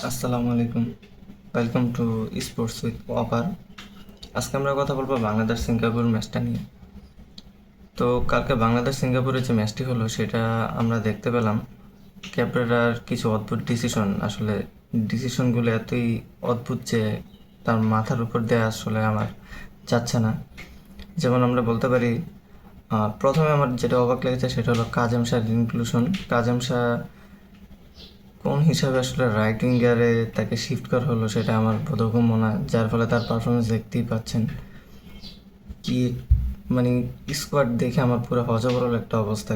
আসসালামু আলাইকুম। Welcome to sports with অপার। আজকে আমরা কথা বলবো বাংলাদেশ সিঙ্গাপুর ম্যাচটা নিয়ে। তো কালকে বাংলাদেশ সিঙ্গাপুরের যে ম্যাচটি হলো সেটা আমরা দেখতে পেলাম ক্যাপ্রেরার কিছু অদ্ভুত ডিসিশন। আসলে ডিসিশনগুলো এতই অদ্ভুত যে তার মাথার উপর দিয়ে আসলে আমার যাচ্ছে না। যেমন আমরা বলতে পারি, প্রথমে আমার যেটা অবাক লেগেছে সেটা হলো কাজেম শাহর ইনক্লুশন। কাজেম শাহ কোন হিসাবে আসলে রাইট উইঙ্গারে তাকে শিফট করা হলো সেটা আমার বোধগম্য না, যার ফলে তার পারফরমেন্স দেখতেই পাচ্ছেন। কি মানে স্কোয়াড দেখে আমার পুরো হযবরল একটা অবস্থা।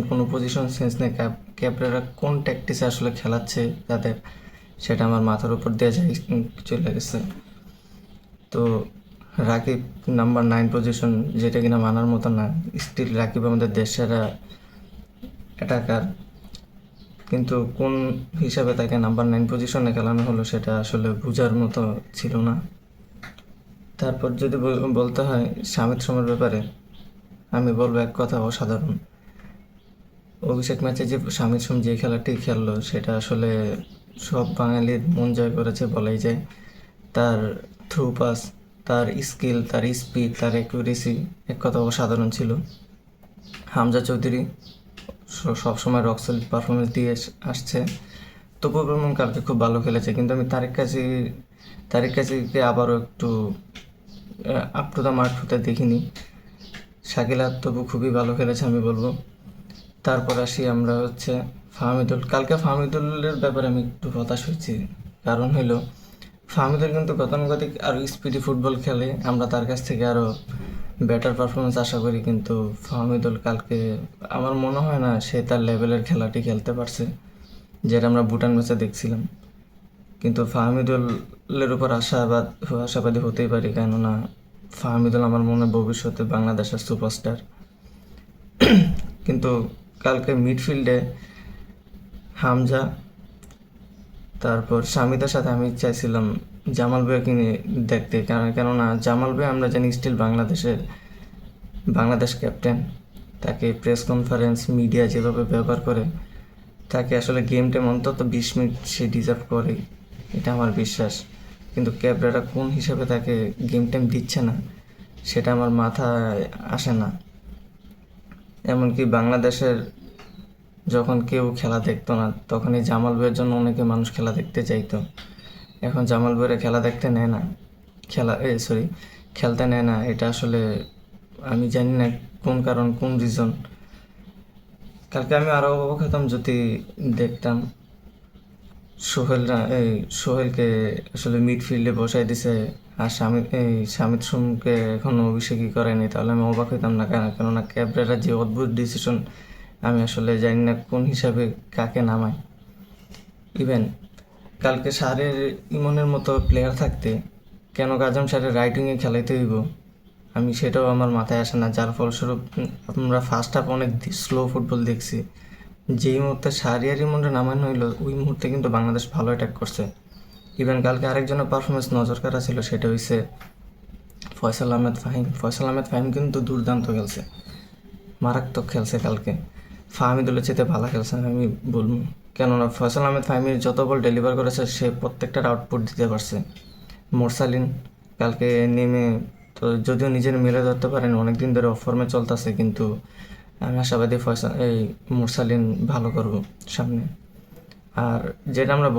কোনো পজিশন সেন্স নেই। ক্যাপ্রেরা কোন ট্যাকটিসে আসলে খেলাচ্ছে তাদের, সেটা আমার মাথার উপর দিয়ে যায় চলে গেছে। তো রাকিব নাম্বার 9 পজিশন, যেটা কিনা মানার মতো না। স্টিল রাকিব আমাদের দেশেরা অ্যাটাকার, কিন্তু কোন হিসাবে তাকে নাম্বার 9 পজিশনে খেলানো হলো সেটা আসলে বোঝার মতো ছিল না। তারপর যদি বলতে হয় শামিদ সোমের ব্যাপারে, আমি বলবো এক কথা অসাধারণ। অভিষেক ম্যাচে যে শামিদ সোম যে খেলাটি খেললো সেটা আসলে সব বাঙালির মন জয় করেছে বলাই যায়। তার থ্রু পাস, তার স্কিল, তার স্পিড, তার অ্যাকুরেসি এক কথা অসাধারণ ছিল। হামজা চৌধুরী সবসময় রক সলিড পারফরমেন্স দিয়ে আসছে। তবুও বর্মন কালকে খুব ভালো খেলেছে, কিন্তু আমি তারিক কাজীকে আবারও একটু আপ টু দ্য মার্ক হতে দেখিনি। শাকিলা তবু খুবই ভালো খেলেছে আমি বলবো। তারপর আসি আমরা হচ্ছে ফাহমিদুল। কালকে ফাহমিদুলের ব্যাপারে আমি একটু হতাশ হয়েছি। কারণ হলো ফাহমিদুল কিন্তু গতানুগতিক আরও স্পিডি ফুটবল খেলে, আমরা তার কাছ থেকে আরও বেটার পারফরমেন্স আশা করি, কিন্তু ফাহমিদুল কালকে আমার মনে হয় না সে তার লেভেলের খেলাটি খেলতে পারছে যেটা আমরা ভুটান ম্যাচে দেখছিলাম। কিন্তু ফাহমিদুলের উপর আশাবাদী হতেই পারি, কেননা ফাহমিদুল আমার মনে হয় ভবিষ্যতে বাংলাদেশের সুপারস্টার। কিন্তু কালকে মিডফিল্ডে হামজা, তারপর শামিদের সাথে আমি চাইছিলাম জামাল ভাইকে নিয়ে দেখতে, কেননা জামাল ভাই আমরা জানি স্টিল বাংলাদেশ ক্যাপ্টেন। তাকে প্রেস কনফারেন্স মিডিয়া যেভাবে ব্যবহার করে, তাকে আসলে গেম টাইম অন্তত 20 মিনিট সে ডিজার্ভ করে, এটা আমার বিশ্বাস। কিন্তু ক্যাবরেরা কোন হিসাবে তাকে গেম টাইম দিচ্ছে না সেটা আমার মাথায় আসে না। এমনকি বাংলাদেশের যখন কেউ খেলা দেখতো না তখন এই জামাল ভাইয়ের জন্য অনেকে মানুষ খেলা দেখতে চাইতো। এখন জামাল ভাইয়ের খেলা দেখতে নেয় না, খেলতে নেয় না। এটা আসলে আমি জানি না কোন কারণ, কোন রিজন। কালকে আমি আরও অবাক হতাম যদি দেখতাম সোহেলকে আসলে মিডফিল্ডে বসাই দিছে আর শামিদ সোমকে এখনও অভিষেকই করেনি, তাহলে আমি অবাক হইতাম না। কেননা ক্যাবরেরা যে অদ্ভুত ডিসিশন, আমি আসলে জানি না কোন হিসাবে কাকে নামায়। ইভেন কালকে সারের ইমনের মতো প্লেয়ার থাকতে কেন কাজম সারের রাইট উইংয়ে খেলাইতে হইব, আমি সেটাও আমার মাথায় আসে না। যার ফলস্বরূপ আমরা ফার্স্ট হাফ অনেক স্লো ফুটবল দেখছি। যেই মুহূর্তে সারিয়ার ইমনটা নামানো হইলো ওই মুহূর্তে কিন্তু বাংলাদেশ ভালো অ্যাটাক করছে। ইভেন কালকে আরেকজনের পারফরমেন্স নজর কাড়া ছিল, সেটা হইছে ফয়সাল আহমেদ ফাহিম কিন্তু দুর্দান্ত খেলছে, মারাত্মক খেলছে কালকে। ফাহমিদুলের চেয়ে ভালো খেলছে আমি বলবো, কেননা ফয়সাল আহমেদ ফাহিমের যত বল ডেলিভার করেছে সে প্রত্যেকটার আউটপুট দিতে পারছে। মোরসালিন কালকে নেমে তো যদিও নিজের মেলে ধরতে পারেন, অনেকদিন ধরে অফ ফর্মে চলতেছে, কিন্তু আমি আশাবাদী মোরসালিন ভালো করব সামনে। আর যেটা আমরা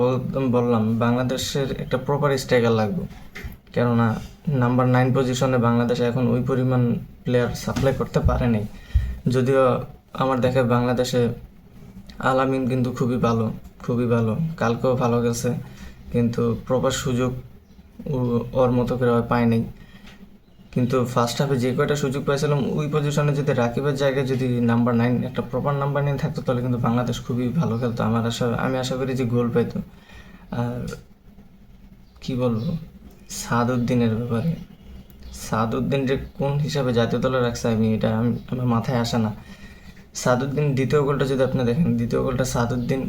বললাম বাংলাদেশের একটা প্রপার স্ট্রাইকার লাগবে, কেননা নাম্বার 9 পজিশনে বাংলাদেশ এখন ওই পরিমাণ প্লেয়ার সাপ্লাই করতে পারেনি। যদিও আমার দেখে বাংলাদেশে আলামিন কিন্তু খুবই ভালো, কালকেও ভালো গেছে, কিন্তু প্রপার সুযোগ ওর মতো করে পায়নি। কিন্তু ফার্স্ট হাফে যে কয়টা সুযোগ পাইছিলাম ওই পজিশনে যদি রাকিবের জায়গায় যদি নাম্বার 9 একটা প্রপার নাম্বার 9 থাকতো তাহলে কিন্তু বাংলাদেশ খুবই ভালো খেলতো। আমি আশা করি যে গোল পাইতো। আর কি বলবো সাদউদ্দিনের ব্যাপারে, সাদউদ্দিন যে কোন হিসাবে জাতীয় দলে রাখছে আমার মাথায় আসে না। সাদউদ্দিন দ্বিতীয় গোলটা যদি আপনি দেখেন, দ্বিতীয় গোলটা সাদউদ্দিন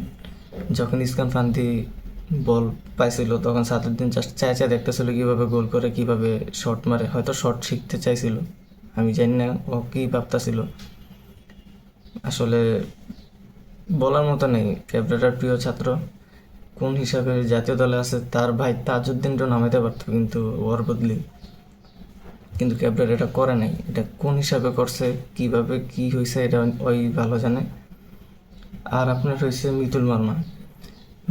যখন ইসকান ফান্তি বল পাইছিল তখন সাদউদ্দিন জাস্ট চাই দেখতেছিল কীভাবে গোল করে, কীভাবে শট মারে। হয়তো শট শিখতে চাইছিল, আমি জানি না ও কী ভাবতেছিল। আসলে বলার মতো নেই, ক্যাবরেরার প্রিয় ছাত্র কোন হিসাবে জাতীয় দলে আছে, তার ভাই তাজউদ্দিনও নামাইতে পারতো কিন্তু ওর বদলি, কিন্তু ক্যাবরের এটা করে নাই। এটা কোন হিসাবে করছে, কিভাবে কি হয়েছে, এটা ওই ভালো জানে। আর আপনার হয়েছে মিতুল মার্মা।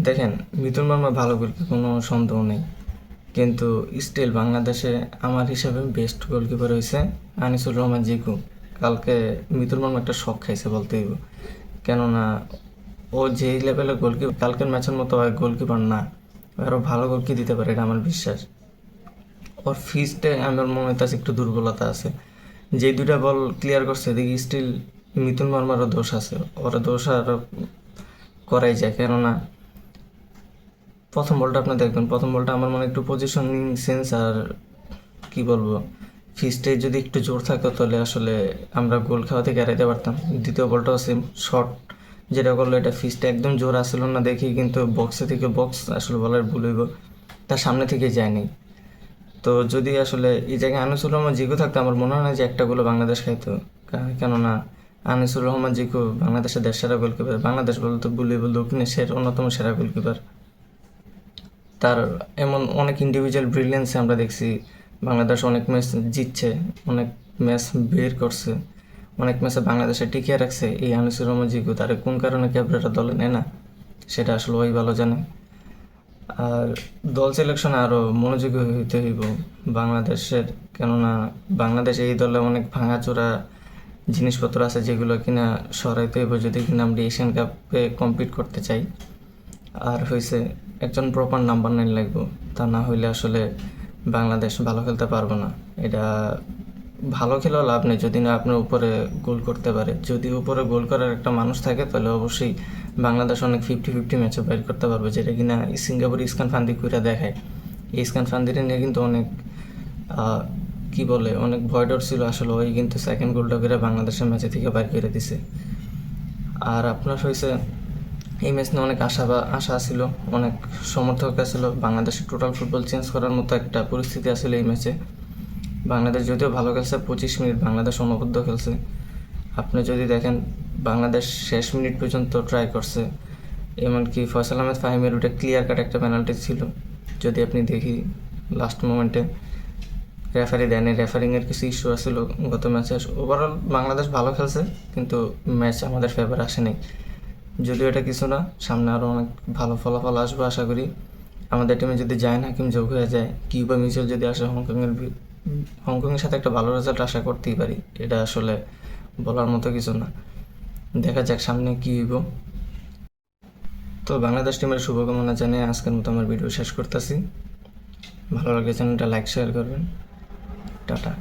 দেখেন, মিতুল মার্মা ভালো গোলকিপার, কোনো সন্দেহ নেই, কিন্তু স্টিল বাংলাদেশে আমার হিসাবে বেস্ট গোলকিপার হয়েছে আনিসুর রহমান জিকু। কালকে মিতুল মার্মা একটা শখ খাইছে বলতে হইব, কেননা ও যেই লেভেলের গোলকিপার, কালকের ম্যাচের মতো গোলকিপার না, আরও ভালো গোল কি দিতে পারে এটা আমার বিশ্বাস। ওর ফিস্টে আমার মনে হইতেছে একটু দুর্বলতা আছে, যে দুইটা বল ক্লিয়ার করছে দেখি স্টিল মিতুল মার্মারও দোষ আছে, ওরা দোষ আরও করাই যায়। কেননা প্রথম বলটা আপনি দেখবেন, প্রথম বলটা আমার মনে একটু পজিশনিং সেন্স আর কি বলবো, ফিস্টে যদি একটু জোর থাকতো তাহলে আসলে আমরা গোল খাওয়া থেকে এড়াইতে পারতাম। দ্বিতীয় বলটাও সেম শর্ট যেটা করলো, এটা ফিস্টে একদম জোর আসলো না দেখি, কিন্তু বক্সে থেকে বক্স আসলে বলার ভুল হইব, তার সামনে থেকে যায়নি। তো যদি আসলে এই জায়গায় আনিসুর রহমান জিকু থাকতো, আমার মনে হয় না যে একটা গোলও বাংলাদেশ খাইতো। কেননা আনিসুর রহমান জিকু বাংলাদেশের দেশ সেরা গোলকিপার, বাংলাদেশ বলতে ভুলইব দক্ষিণ এশিয়ার অন্যতম সেরা গোলকিপার। তার এমন অনেক ইন্ডিভিজুয়াল ব্রিলিয়েন্সে আমরা দেখছি বাংলাদেশ অনেক ম্যাচ জিতছে, অনেক ম্যাচ বের করছে, অনেক ম্যাচে বাংলাদেশে টিকিয়ে রাখছে। এই আনিসুর রহমান জিকু তার কোন কারণে ক্যাবরেটা দলে নেয় না, সেটা আসলে ওই ভালো জানে। আর দল সিলেকশনে আরও মনোযোগী হইতে হইব বাংলাদেশের, কেননা বাংলাদেশ এই দলে অনেক ভাঙাচোরা জিনিসপত্র আছে যেগুলো কিনা সরাইতে হইব যদি কিনা আমরা এশিয়ান কাপে কম্পিট করতে চাই। আর হয়েছে একজন প্রপার নাম্বার 9 লাগবে, তা না হইলে আসলে বাংলাদেশ ভালো খেলতে পারবো না। এটা ভালো খেলেও লাভ নেই যদি না আপনার উপরে গোল করতে পারে। যদি উপরে গোল করার একটা মানুষ থাকে তাহলে অবশ্যই বাংলাদেশ অনেক 50-50 ম্যাচে বাইর করতে পারবে, যেটা কিনা সিঙ্গাপুর ইসকান ফান্দি কইরা দেখায়। এই ইসকান ফান্দিটা নিয়ে কিন্তু অনেক কি বলে অনেক ভয় ডর ছিল, আসলে ওই কিন্তু সেকেন্ড গোলটা করে বাংলাদেশের ম্যাচে থেকে বাইর করে দিছে। আর আপনার হয়েছে এই ম্যাচ নিয়ে অনেক আশা ছিল, অনেক সমর্থক ছিল, বাংলাদেশের টোটাল ফুটবল চেঞ্জ করার মতো একটা পরিস্থিতি আসলে এই ম্যাচে। বাংলাদেশ যদিও ভালো খেলছে, 25 মিনিট বাংলাদেশ অনবদ্য খেলছে। আপনি যদি দেখেন বাংলাদেশ শেষ মিনিট পর্যন্ত ট্রাই করছে, এমনকি ফয়সাল আহমেদ ফাহিমের ওটা ক্লিয়ার কাট একটা পেনাল্টি ছিল, যদি আপনি দেখি লাস্ট মোমেন্টে রেফারি দেয়নি, রেফারিংয়ের কিছু ইস্যু আসছিল গত ম্যাচে। ওভারঅল বাংলাদেশ ভালো খেলছে, কিন্তু ম্যাচ আমাদের ফেভার আসেনি। যদিও এটা কিছু না, সামনে আরও অনেক ভালো ফলাফল আসবে আশা করি। আমাদের টিমে যদি জায়ন হাকিম যোগ হয়ে যায়, কিউবা মিচেল যদি আসে, হংকংয়ের সাথে একটা ভালো রেজাল্ট আশা করতেই পারি। এটা আসলে বলার মতো কিছু না, দেখা যাক সামনে কী হইব। তো বাংলাদেশ টিমের শুভকামনা জানিয়ে আজকের মতো আমার ভিডিও শেষ করতেছি। ভালো লাগলে চ্যানেলটা লাইক শেয়ার করবেন। টাটা।